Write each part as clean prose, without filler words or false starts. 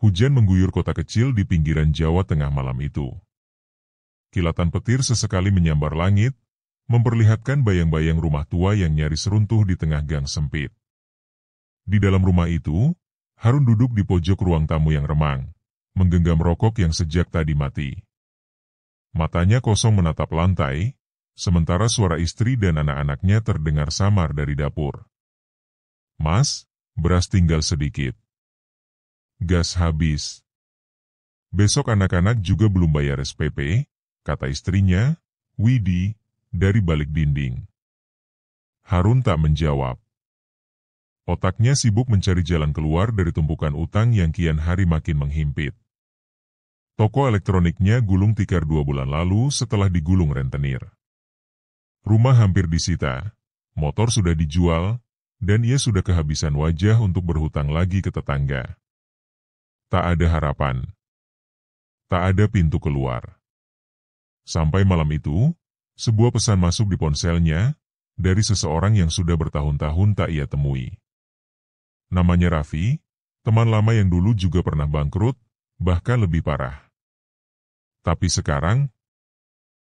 Hujan mengguyur kota kecil di pinggiran Jawa Tengah malam itu. Kilatan petir sesekali menyambar langit, memperlihatkan bayang-bayang rumah tua yang nyaris runtuh di tengah gang sempit. Di dalam rumah itu, Harun duduk di pojok ruang tamu yang remang, menggenggam rokok yang sejak tadi mati. Matanya kosong menatap lantai, sementara suara istri dan anak-anaknya terdengar samar dari dapur. "Mas, beras tinggal sedikit. Gas habis." "Besok anak-anak juga belum bayar SPP," kata istrinya, Widi, dari balik dinding. Harun tak menjawab. Otaknya sibuk mencari jalan keluar dari tumpukan utang yang kian hari makin menghimpit. Toko elektroniknya gulung tikar 2 bulan lalu setelah digulung rentenir. Rumah hampir disita, motor sudah dijual, dan ia sudah kehabisan wajah untuk berhutang lagi ke tetangga. Tak ada harapan. Tak ada pintu keluar. Sampai malam itu, sebuah pesan masuk di ponselnya, dari seseorang yang sudah bertahun-tahun tak ia temui. Namanya Raffi, teman lama yang dulu juga pernah bangkrut, bahkan lebih parah. Tapi sekarang,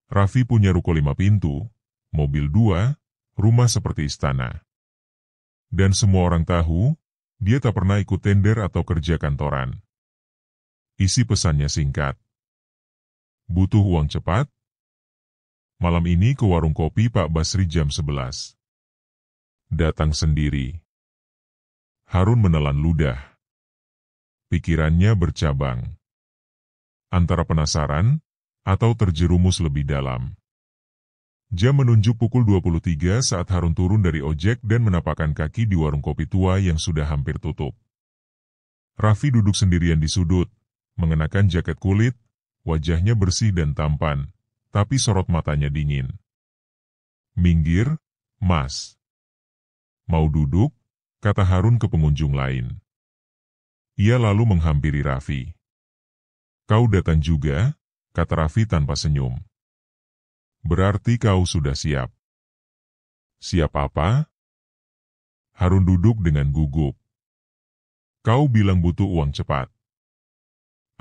Raffi punya ruko 5 pintu, mobil 2, rumah seperti istana. Dan semua orang tahu, dia tak pernah ikut tender atau kerja kantoran. Isi pesannya singkat. "Butuh uang cepat? Malam ini ke warung kopi Pak Basri jam 11. Datang sendiri." Harun menelan ludah. Pikirannya bercabang. Antara penasaran, atau terjerumus lebih dalam. Jam menunjuk pukul 23 saat Harun turun dari ojek dan menapakkan kaki di warung kopi tua yang sudah hampir tutup. Raffi duduk sendirian di sudut, mengenakan jaket kulit, wajahnya bersih dan tampan, tapi sorot matanya dingin. "Minggir, Mas." "Mau duduk?" kata Harun ke pengunjung lain. Ia lalu menghampiri Raffi. "Kau datang juga?" kata Raffi tanpa senyum. "Berarti kau sudah siap." "Siap apa?" Harun duduk dengan gugup. "Kau bilang butuh uang cepat."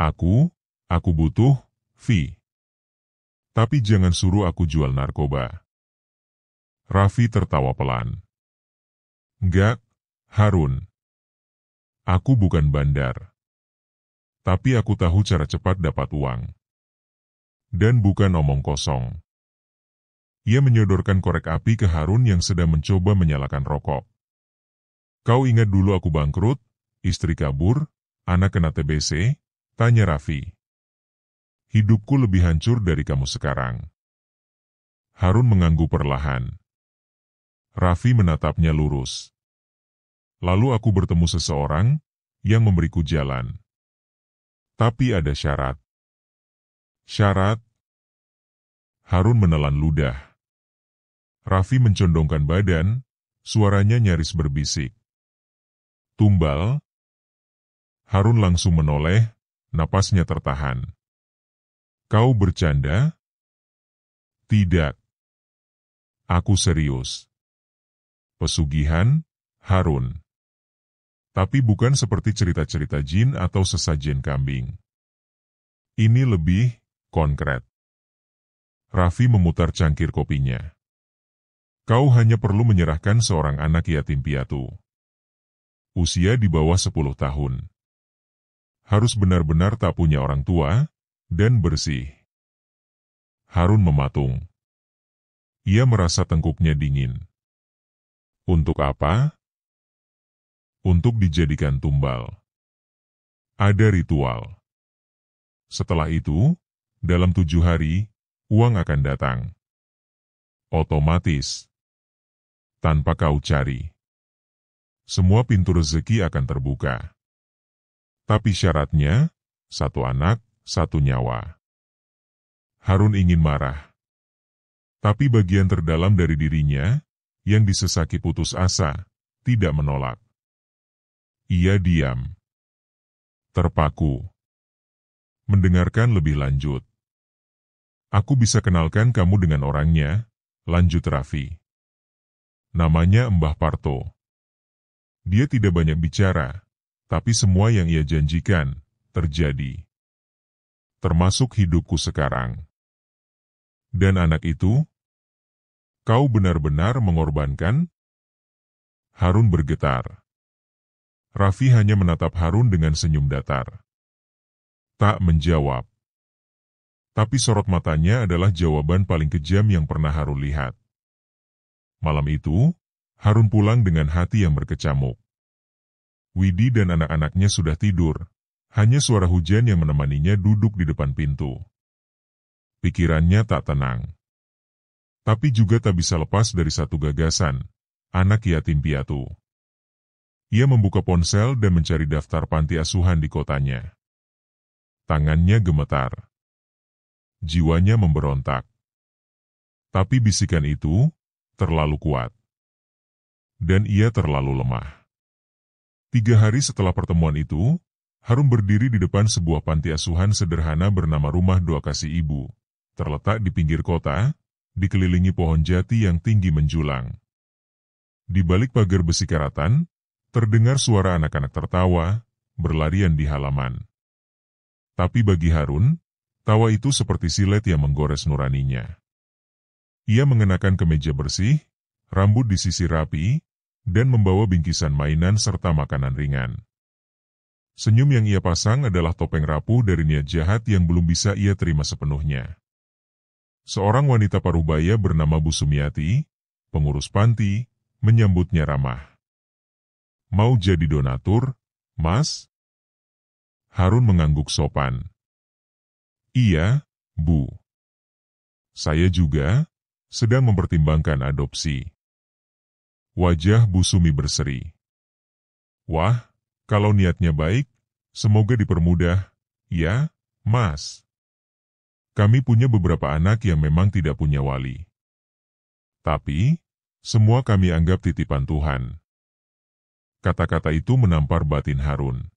Aku butuh, Vi. Tapi jangan suruh aku jual narkoba." Raffi tertawa pelan. "Enggak, Harun. Aku bukan bandar. Tapi aku tahu cara cepat dapat uang. Dan bukan omong kosong." Ia menyodorkan korek api ke Harun yang sedang mencoba menyalakan rokok. "Kau ingat dulu aku bangkrut, istri kabur, anak kena TBC?" tanya Raffi. "Hidupku lebih hancur dari kamu sekarang." Harun mengangguk perlahan. Raffi menatapnya lurus. "Lalu aku bertemu seseorang yang memberiku jalan. Tapi ada syarat." "Syarat?" Harun menelan ludah. Raffi mencondongkan badan, suaranya nyaris berbisik. "Tumbal?" Harun langsung menoleh, napasnya tertahan. "Kau bercanda?" "Tidak. Aku serius." "Pesugihan, Harun. Tapi bukan seperti cerita-cerita jin atau sesajen kambing. Ini lebih konkret." Raffi memutar cangkir kopinya. "Kau hanya perlu menyerahkan seorang anak yatim piatu. Usia di bawah 10 tahun. Harus benar-benar tak punya orang tua, dan bersih." Harun mematung. Ia merasa tengkuknya dingin. "Untuk apa?" "Untuk dijadikan tumbal. Ada ritual. Setelah itu, dalam 7 hari, uang akan datang. Otomatis. Tanpa kau cari. Semua pintu rezeki akan terbuka. Tapi syaratnya, 1 anak, 1 nyawa." Harun ingin marah. Tapi bagian terdalam dari dirinya, yang disesaki putus asa, tidak menolak. Ia diam. Terpaku. Mendengarkan lebih lanjut. "Aku bisa kenalkan kamu dengan orangnya," lanjut Raffi. "Namanya Mbah Parto. Dia tidak banyak bicara, tapi semua yang ia janjikan, terjadi. Termasuk hidupku sekarang. Dan anak itu? Kau benar-benar mengorbankan? Harun bergetar. Raffi hanya menatap Harun dengan senyum datar. Tak menjawab. Tapi sorot matanya adalah jawaban paling kejam yang pernah Harun lihat. Malam itu, Harun pulang dengan hati yang berkecamuk. Widi dan anak-anaknya sudah tidur, hanya suara hujan yang menemaninya duduk di depan pintu. Pikirannya tak tenang. Tapi juga tak bisa lepas dari satu gagasan, anak yatim piatu. Ia membuka ponsel dan mencari daftar panti asuhan di kotanya. Tangannya gemetar. Jiwanya memberontak. Tapi bisikan itu terlalu kuat. Dan ia terlalu lemah. 3 hari setelah pertemuan itu, Harun berdiri di depan sebuah panti asuhan sederhana bernama Rumah Doa Kasih Ibu. Terletak di pinggir kota, dikelilingi pohon jati yang tinggi menjulang. Di balik pagar besi karatan, terdengar suara anak-anak tertawa, berlarian di halaman. Tapi bagi Harun, tawa itu seperti silet yang menggores nuraninya. Ia mengenakan kemeja bersih, rambut disisir rapi, dan membawa bingkisan mainan serta makanan ringan. Senyum yang ia pasang adalah topeng rapuh dari niat jahat yang belum bisa ia terima sepenuhnya. Seorang wanita parubaya bernama Bu Sumiati, pengurus panti, menyambutnya ramah. Mau jadi donatur, Mas? Harun mengangguk sopan. Iya, Bu. Saya juga sedang mempertimbangkan adopsi. Wajah Bu Sumi berseri. Wah, kalau niatnya baik, semoga dipermudah, ya, Mas. Kami punya beberapa anak yang memang tidak punya wali. Tapi, semua kami anggap titipan Tuhan. Kata-kata itu menampar batin Harun.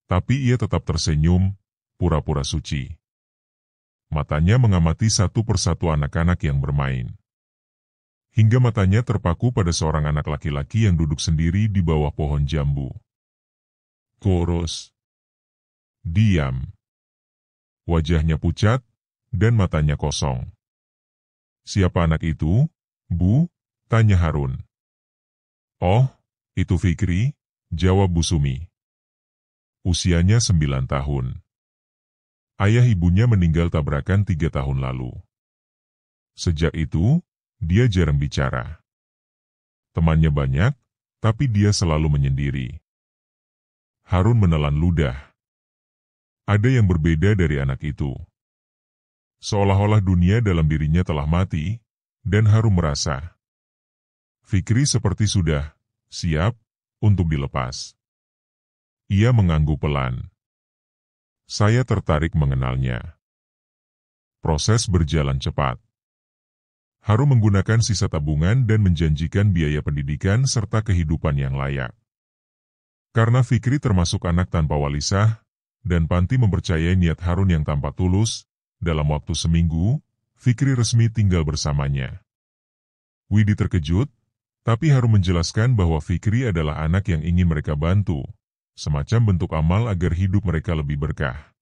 Tapi ia tetap tersenyum, pura-pura suci. Matanya mengamati satu persatu anak-anak yang bermain. Hingga matanya terpaku pada seorang anak laki-laki yang duduk sendiri di bawah pohon jambu. Koros. Diam. Wajahnya pucat, dan matanya kosong. Siapa anak itu, Bu? Tanya Harun. Oh, itu Fikri, jawab Bu Sumi. Usianya 9 tahun. Ayah ibunya meninggal tabrakan 3 tahun lalu. Sejak itu, dia jarang bicara. Temannya banyak, tapi dia selalu menyendiri. Harun menelan ludah. Ada yang berbeda dari anak itu. Seolah-olah dunia dalam dirinya telah mati, dan Harun merasa Fikri seperti sudah siap untuk dilepas. Ia mengangguk pelan. Saya tertarik mengenalnya. Proses berjalan cepat. Harun menggunakan sisa tabungan dan menjanjikan biaya pendidikan serta kehidupan yang layak. Karena Fikri termasuk anak tanpa wali sah, dan panti mempercayai niat Harun yang tanpa tulus, dalam waktu seminggu, Fikri resmi tinggal bersamanya. Widi terkejut, tapi Harun menjelaskan bahwa Fikri adalah anak yang ingin mereka bantu, semacam bentuk amal agar hidup mereka lebih berkah.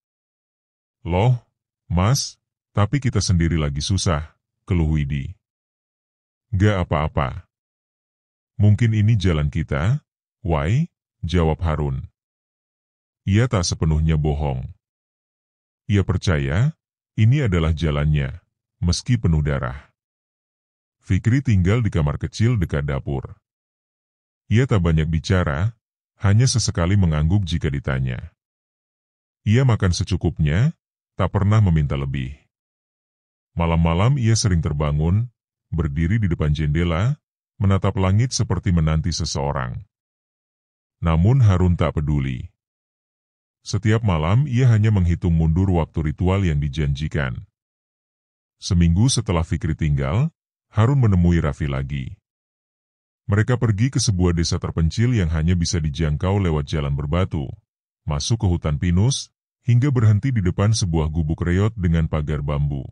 Loh, Mas, tapi kita sendiri lagi susah, keluh Widi. Gak apa-apa. Mungkin ini jalan kita, Wai, jawab Harun. Ia tak sepenuhnya bohong. Ia percaya, ini adalah jalannya, meski penuh darah. Fikri tinggal di kamar kecil dekat dapur. Ia tak banyak bicara, hanya sesekali mengangguk jika ditanya. Ia makan secukupnya, tak pernah meminta lebih. Malam-malam ia sering terbangun, berdiri di depan jendela, menatap langit seperti menanti seseorang. Namun Harun tak peduli. Setiap malam ia hanya menghitung mundur waktu ritual yang dijanjikan. Seminggu setelah Fikri tinggal, Harun menemui Raffi lagi. Mereka pergi ke sebuah desa terpencil yang hanya bisa dijangkau lewat jalan berbatu, masuk ke hutan pinus, hingga berhenti di depan sebuah gubuk reot dengan pagar bambu.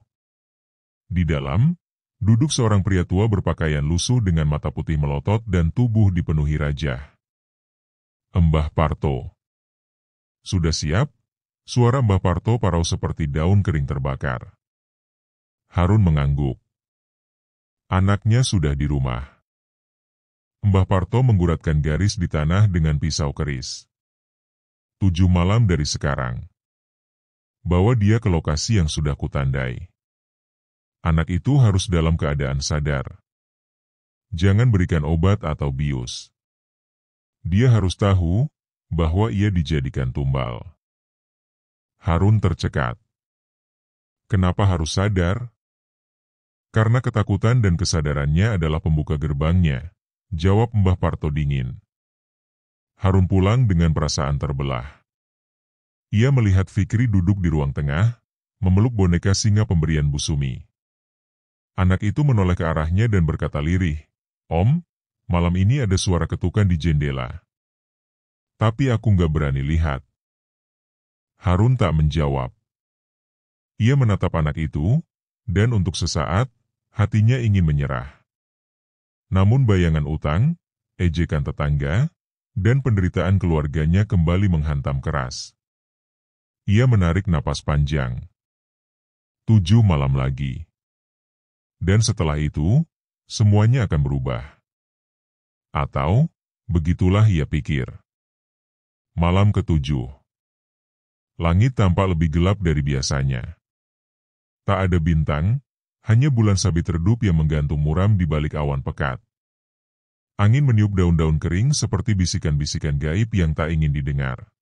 Di dalam, duduk seorang pria tua berpakaian lusuh dengan mata putih melotot dan tubuh dipenuhi rajah. Embah Parto. Sudah siap? Suara Mbah Parto parau seperti daun kering terbakar. Harun mengangguk. Anaknya sudah di rumah. Mbah Parto mengguratkan garis di tanah dengan pisau keris. 7 malam dari sekarang. Bawa dia ke lokasi yang sudah kutandai. Anak itu harus dalam keadaan sadar. Jangan berikan obat atau bius. Dia harus tahu bahwa ia dijadikan tumbal. Harun tercekat. Kenapa harus sadar? Karena ketakutan dan kesadarannya adalah pembuka gerbangnya, jawab Mbah Parto dingin. Harun pulang dengan perasaan terbelah. Ia melihat Fikri duduk di ruang tengah, memeluk boneka singa pemberian Bu Sumi. Anak itu menoleh ke arahnya dan berkata lirih, "Om, malam ini ada suara ketukan di jendela. Tapi aku nggak berani lihat." Harun tak menjawab. Ia menatap anak itu, dan untuk sesaat, hatinya ingin menyerah. Namun bayangan utang, ejekan tetangga, dan penderitaan keluarganya kembali menghantam keras. Ia menarik napas panjang. 7 malam lagi. Dan setelah itu, semuanya akan berubah. Atau, begitulah ia pikir. Malam ke-7. Langit tampak lebih gelap dari biasanya. Tak ada bintang, hanya bulan sabit redup yang menggantung muram di balik awan pekat. Angin meniup daun-daun kering seperti bisikan-bisikan gaib yang tak ingin didengar.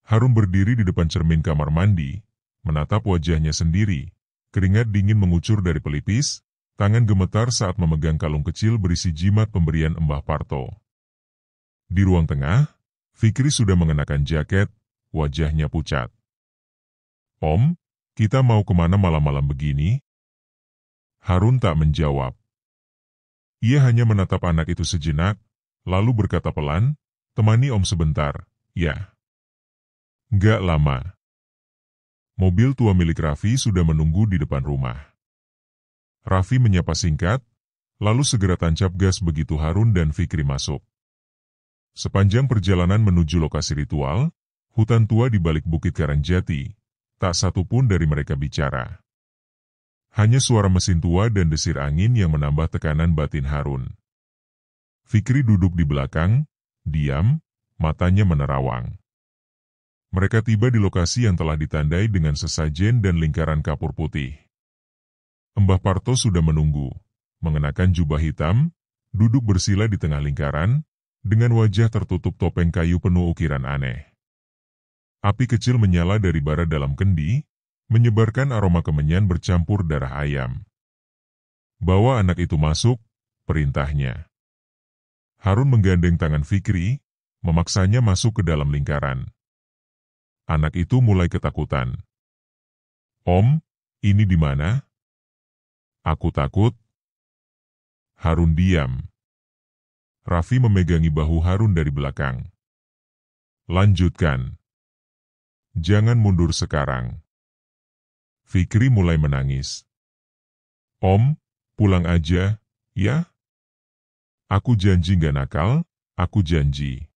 Harun berdiri di depan cermin kamar mandi, menatap wajahnya sendiri. Keringat dingin mengucur dari pelipis, tangan gemetar saat memegang kalung kecil berisi jimat pemberian Mbah Parto. Di ruang tengah, Fikri sudah mengenakan jaket, wajahnya pucat. "Om, kita mau kemana malam-malam begini?" Harun tak menjawab. Ia hanya menatap anak itu sejenak, lalu berkata pelan, "Temani Om sebentar, ya." Nggak lama. Mobil tua milik Raffi sudah menunggu di depan rumah. Raffi menyapa singkat, lalu segera tancap gas begitu Harun dan Fikri masuk. Sepanjang perjalanan menuju lokasi ritual, hutan tua di balik Bukit Karangjati, tak satu pun dari mereka bicara. Hanya suara mesin tua dan desir angin yang menambah tekanan batin Harun. Fikri duduk di belakang, diam, matanya menerawang. Mereka tiba di lokasi yang telah ditandai dengan sesajen dan lingkaran kapur putih. Mbah Parto sudah menunggu, mengenakan jubah hitam, duduk bersila di tengah lingkaran, dengan wajah tertutup topeng kayu penuh ukiran aneh. Api kecil menyala dari bara dalam kendi, menyebarkan aroma kemenyan bercampur darah ayam. "Bawa anak itu masuk," perintahnya. Harun menggandeng tangan Fikri, memaksanya masuk ke dalam lingkaran. Anak itu mulai ketakutan. "Om, ini di mana?" "Aku takut." Harun diam. Raffi memegangi bahu Harun dari belakang. "Lanjutkan. Jangan mundur sekarang." Fikri mulai menangis. "Om, pulang aja, ya? Aku janji gak nakal, aku janji."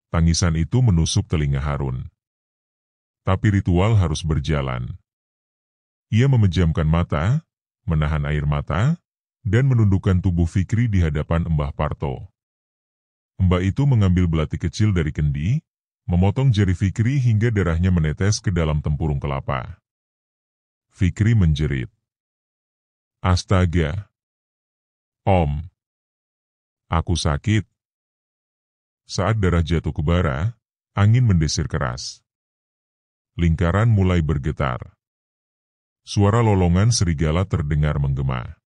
Tangisan itu menusuk telinga Harun. Tapi ritual harus berjalan. Ia memejamkan mata, menahan air mata, dan menundukkan tubuh Fikri di hadapan Mbah Parto. Mbah itu mengambil belati kecil dari kendi, memotong jari Fikri hingga darahnya menetes ke dalam tempurung kelapa. Fikri menjerit. "Astaga! Om! Aku sakit." Saat darah jatuh ke bara, angin mendesir keras. Lingkaran mulai bergetar. Suara lolongan serigala terdengar menggema.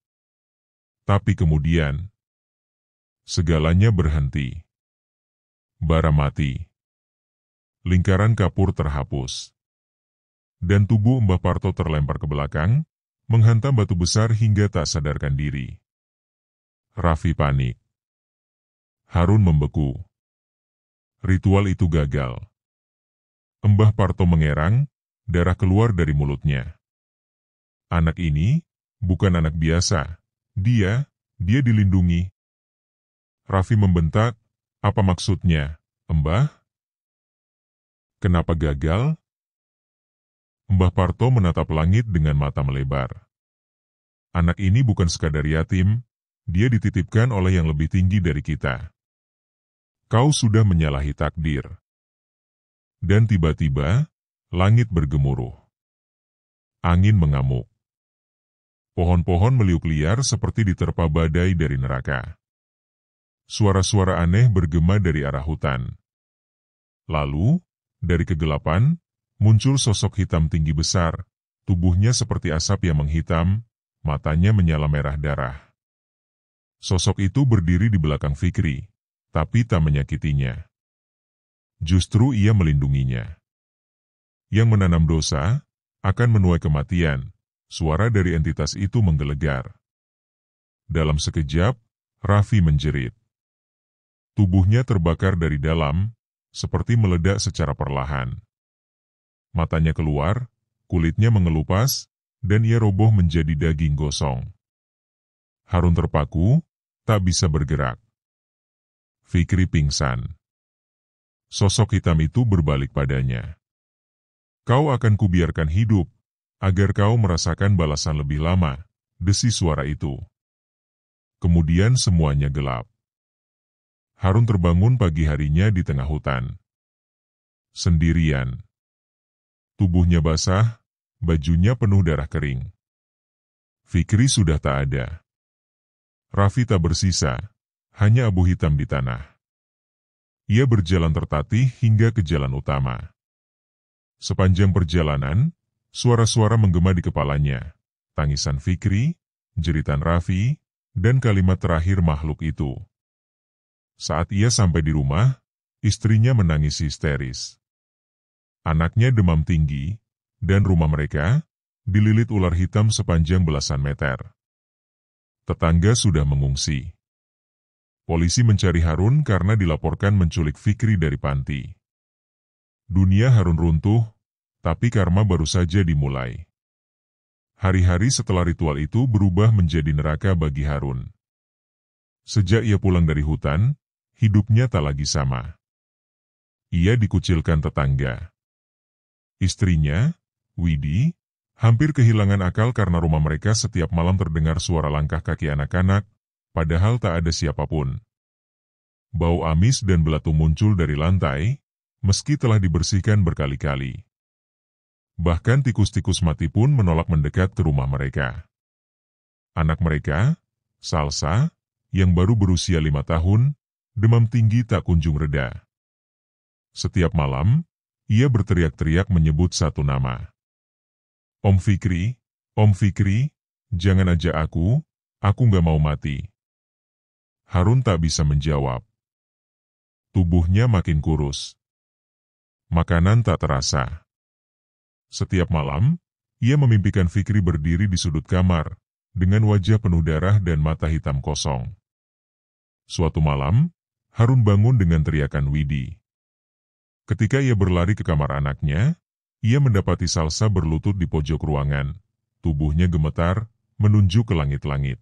Tapi kemudian, segalanya berhenti. Bara mati. Lingkaran kapur terhapus. Dan tubuh Mbah Parto terlempar ke belakang, menghantam batu besar hingga tak sadarkan diri. Raffi panik. Harun membeku. Ritual itu gagal. Mbah Parto mengerang, darah keluar dari mulutnya. Anak ini, bukan anak biasa. Dia dilindungi. Raffi membentak, "Apa maksudnya, Mbah?" Kenapa gagal? Mbah Parto menatap langit dengan mata melebar. Anak ini bukan sekadar yatim, dia dititipkan oleh yang lebih tinggi dari kita. Kau sudah menyalahi takdir. Dan tiba-tiba, langit bergemuruh. Angin mengamuk. Pohon-pohon meliuk liar seperti diterpa badai dari neraka. Suara-suara aneh bergema dari arah hutan. Lalu, dari kegelapan, muncul sosok hitam tinggi besar, tubuhnya seperti asap yang menghitam, matanya menyala merah darah. Sosok itu berdiri di belakang Fikri, tapi tak menyakitinya. Justru ia melindunginya. Yang menanam dosa, akan menuai kematian. Suara dari entitas itu menggelegar. Dalam sekejap, Raffi menjerit. Tubuhnya terbakar dari dalam, seperti meledak secara perlahan. Matanya keluar, kulitnya mengelupas, dan ia roboh menjadi daging gosong. Harun terpaku, tak bisa bergerak. Fikri pingsan. Sosok hitam itu berbalik padanya. Kau akan kubiarkan hidup, agar kau merasakan balasan lebih lama, desi suara itu. Kemudian semuanya gelap. Harun terbangun pagi harinya di tengah hutan. Sendirian. Tubuhnya basah, bajunya penuh darah kering. Fikri sudah tak ada. Raffi tak bersisa, hanya abu hitam di tanah. Ia berjalan tertatih hingga ke jalan utama. Sepanjang perjalanan, suara-suara menggema di kepalanya. Tangisan Fikri, jeritan Raffi, dan kalimat terakhir makhluk itu. Saat ia sampai di rumah, istrinya menangis histeris. Anaknya demam tinggi, dan rumah mereka dililit ular hitam sepanjang belasan meter. Tetangga sudah mengungsi. Polisi mencari Harun karena dilaporkan menculik Fikri dari panti. Dunia Harun runtuh, tapi karma baru saja dimulai. Hari-hari setelah ritual itu berubah menjadi neraka bagi Harun. Sejak ia pulang dari hutan, hidupnya tak lagi sama. Ia dikucilkan tetangga. Istrinya, Widi, hampir kehilangan akal karena rumah mereka setiap malam terdengar suara langkah kaki anak-anak, padahal tak ada siapapun. Bau amis dan belatung muncul dari lantai, meski telah dibersihkan berkali-kali. Bahkan tikus-tikus mati pun menolak mendekat ke rumah mereka. Anak mereka, Salsa, yang baru berusia 5 tahun, demam tinggi tak kunjung reda. Setiap malam, ia berteriak-teriak menyebut satu nama. Om Fikri, jangan ajak aku nggak mau mati. Harun tak bisa menjawab. Tubuhnya makin kurus. Makanan tak terasa. Setiap malam, ia memimpikan Fikri berdiri di sudut kamar, dengan wajah penuh darah dan mata hitam kosong. Suatu malam, Harun bangun dengan teriakan Widi. Ketika ia berlari ke kamar anaknya, ia mendapati Salsa berlutut di pojok ruangan, tubuhnya gemetar, menunjuk ke langit-langit.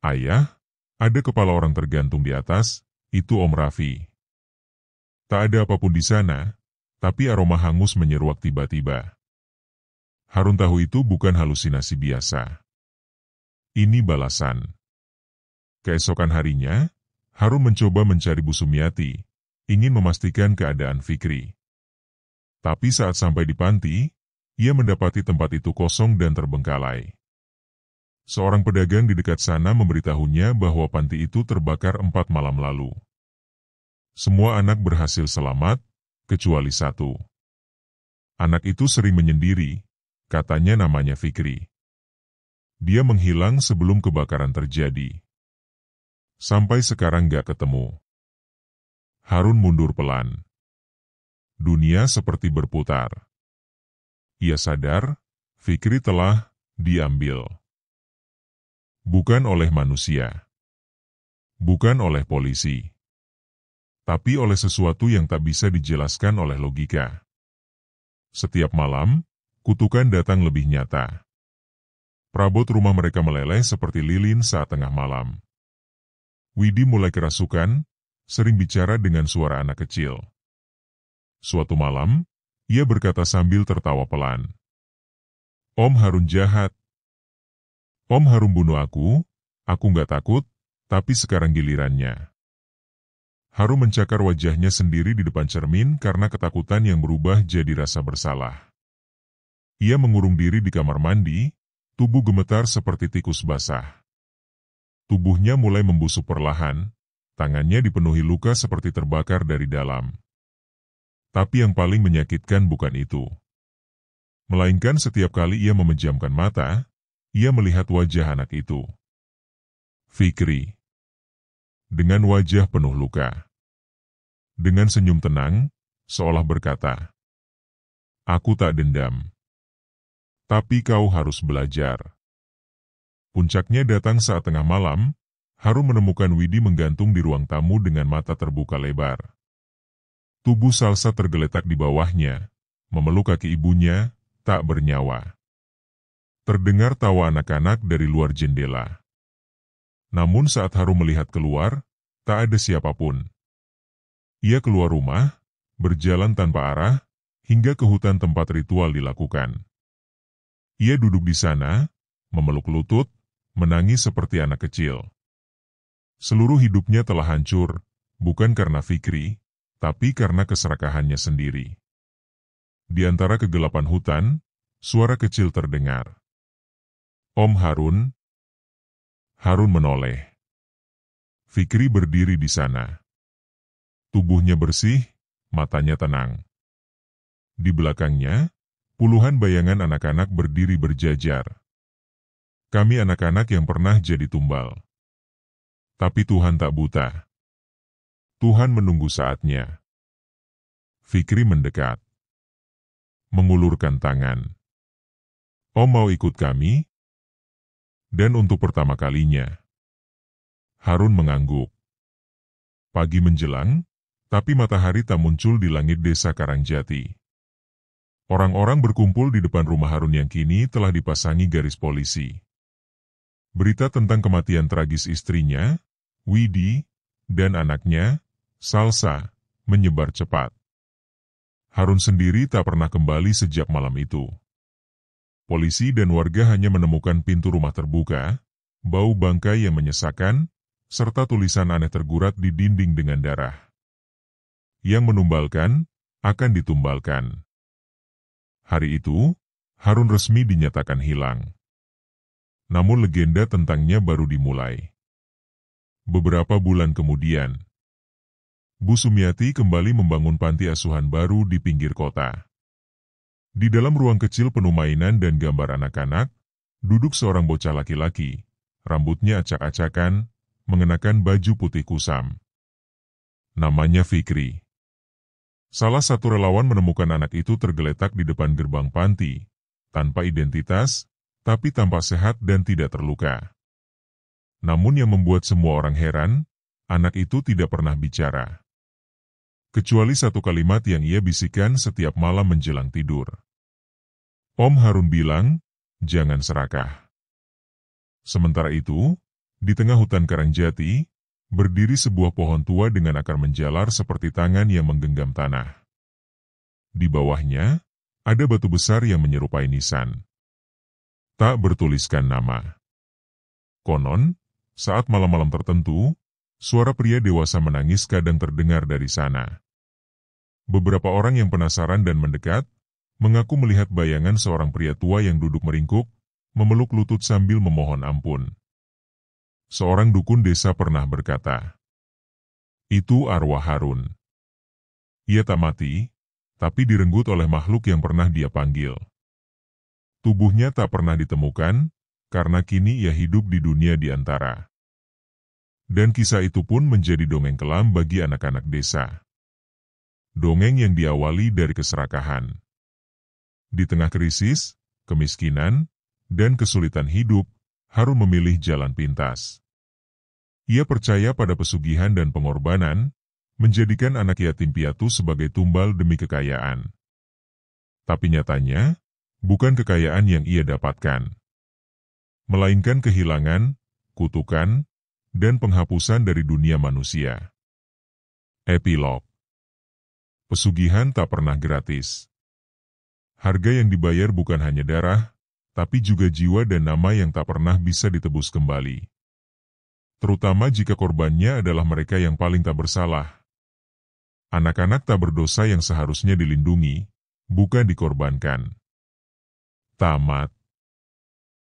Ayah, ada kepala orang tergantung di atas, itu Om Raffi. Tak ada apapun di sana, tapi aroma hangus menyeruak tiba-tiba. Harun tahu itu bukan halusinasi biasa. Ini balasan. Keesokan harinya, Harun mencoba mencari Bu Sumiati, ingin memastikan keadaan Fikri. Tapi saat sampai di panti, ia mendapati tempat itu kosong dan terbengkalai. Seorang pedagang di dekat sana memberitahunya bahwa panti itu terbakar 4 malam lalu. Semua anak berhasil selamat, kecuali satu. Anak itu sering menyendiri, katanya namanya Fikri. Dia menghilang sebelum kebakaran terjadi. Sampai sekarang gak ketemu. Harun mundur pelan. Dunia seperti berputar. Ia sadar, Fikri telah diambil. Bukan oleh manusia. Bukan oleh polisi. Tapi oleh sesuatu yang tak bisa dijelaskan oleh logika. Setiap malam, kutukan datang lebih nyata. Perabot rumah mereka meleleh seperti lilin saat tengah malam. Widi mulai kerasukan, sering bicara dengan suara anak kecil. Suatu malam, ia berkata sambil tertawa pelan. Om Harun jahat. Om Harun bunuh aku nggak takut, tapi sekarang gilirannya. Harun mencakar wajahnya sendiri di depan cermin karena ketakutan yang berubah jadi rasa bersalah. Ia mengurung diri di kamar mandi, tubuh gemetar seperti tikus basah. Tubuhnya mulai membusuk perlahan, tangannya dipenuhi luka seperti terbakar dari dalam. Tapi yang paling menyakitkan bukan itu. Melainkan setiap kali ia memejamkan mata, ia melihat wajah anak itu. Fikri. Dengan wajah penuh luka. Dengan senyum tenang, seolah berkata, "Aku tak dendam. Tapi kau harus belajar." Puncaknya datang saat tengah malam, Harun menemukan Widi menggantung di ruang tamu dengan mata terbuka lebar. Tubuh Salsa tergeletak di bawahnya, memeluk kaki ibunya, tak bernyawa. Terdengar tawa anak-anak dari luar jendela. Namun saat Harun melihat keluar, tak ada siapapun. Ia keluar rumah, berjalan tanpa arah, hingga ke hutan tempat ritual dilakukan. Ia duduk di sana, memeluk lutut, menangis seperti anak kecil. Seluruh hidupnya telah hancur, bukan karena Fikri, tapi karena keserakahannya sendiri. Di antara kegelapan hutan, suara kecil terdengar. Om Harun. Harun menoleh. Fikri berdiri di sana. Tubuhnya bersih, matanya tenang. Di belakangnya, puluhan bayangan anak-anak berdiri berjajar. Kami anak-anak yang pernah jadi tumbal. Tapi Tuhan tak buta. Tuhan menunggu saatnya. Fikri mendekat. Mengulurkan tangan. Om mau ikut kami? Dan untuk pertama kalinya, Harun mengangguk. Pagi menjelang, tapi matahari tak muncul di langit desa Karangjati. Orang-orang berkumpul di depan rumah Harun yang kini telah dipasangi garis polisi. Berita tentang kematian tragis istrinya, Widi, dan anaknya, Salsa, menyebar cepat. Harun sendiri tak pernah kembali sejak malam itu. Polisi dan warga hanya menemukan pintu rumah terbuka, bau bangkai yang menyesakan, serta tulisan aneh tergurat di dinding dengan darah. Yang menumbalkan, akan ditumbalkan. Hari itu, Harun resmi dinyatakan hilang. Namun legenda tentangnya baru dimulai. Beberapa bulan kemudian, Bu Sumiati kembali membangun panti asuhan baru di pinggir kota. Di dalam ruang kecil penuh mainan dan gambar anak-anak, duduk seorang bocah laki-laki, rambutnya acak-acakan, mengenakan baju putih kusam. Namanya Fikri. Salah satu relawan menemukan anak itu tergeletak di depan gerbang panti, tanpa identitas, tapi tampak sehat dan tidak terluka. Namun yang membuat semua orang heran, anak itu tidak pernah bicara. Kecuali satu kalimat yang ia bisikan setiap malam menjelang tidur. Om Harun bilang, jangan serakah. Sementara itu, di tengah hutan Karangjati, berdiri sebuah pohon tua dengan akar menjalar seperti tangan yang menggenggam tanah. Di bawahnya, ada batu besar yang menyerupai nisan. Tak bertuliskan nama. Konon, saat malam-malam tertentu, suara pria dewasa menangis kadang terdengar dari sana. Beberapa orang yang penasaran dan mendekat, mengaku melihat bayangan seorang pria tua yang duduk meringkuk, memeluk lutut sambil memohon ampun. Seorang dukun desa pernah berkata, "Itu arwah Harun. Ia tak mati, tapi direnggut oleh makhluk yang pernah dia panggil. Tubuhnya tak pernah ditemukan, karena kini ia hidup di dunia di antara." Dan kisah itu pun menjadi dongeng kelam bagi anak-anak desa. Dongeng yang diawali dari keserakahan. Di tengah krisis, kemiskinan, dan kesulitan hidup, Harun memilih jalan pintas. Ia percaya pada pesugihan dan pengorbanan, menjadikan anak yatim piatu sebagai tumbal demi kekayaan. Tapi nyatanya, bukan kekayaan yang ia dapatkan, melainkan kehilangan, kutukan, dan penghapusan dari dunia manusia. Epilog. Pesugihan tak pernah gratis. Harga yang dibayar bukan hanya darah, tapi juga jiwa dan nama yang tak pernah bisa ditebus kembali. Terutama jika korbannya adalah mereka yang paling tak bersalah. Anak-anak tak berdosa yang seharusnya dilindungi, bukan dikorbankan. Tamat.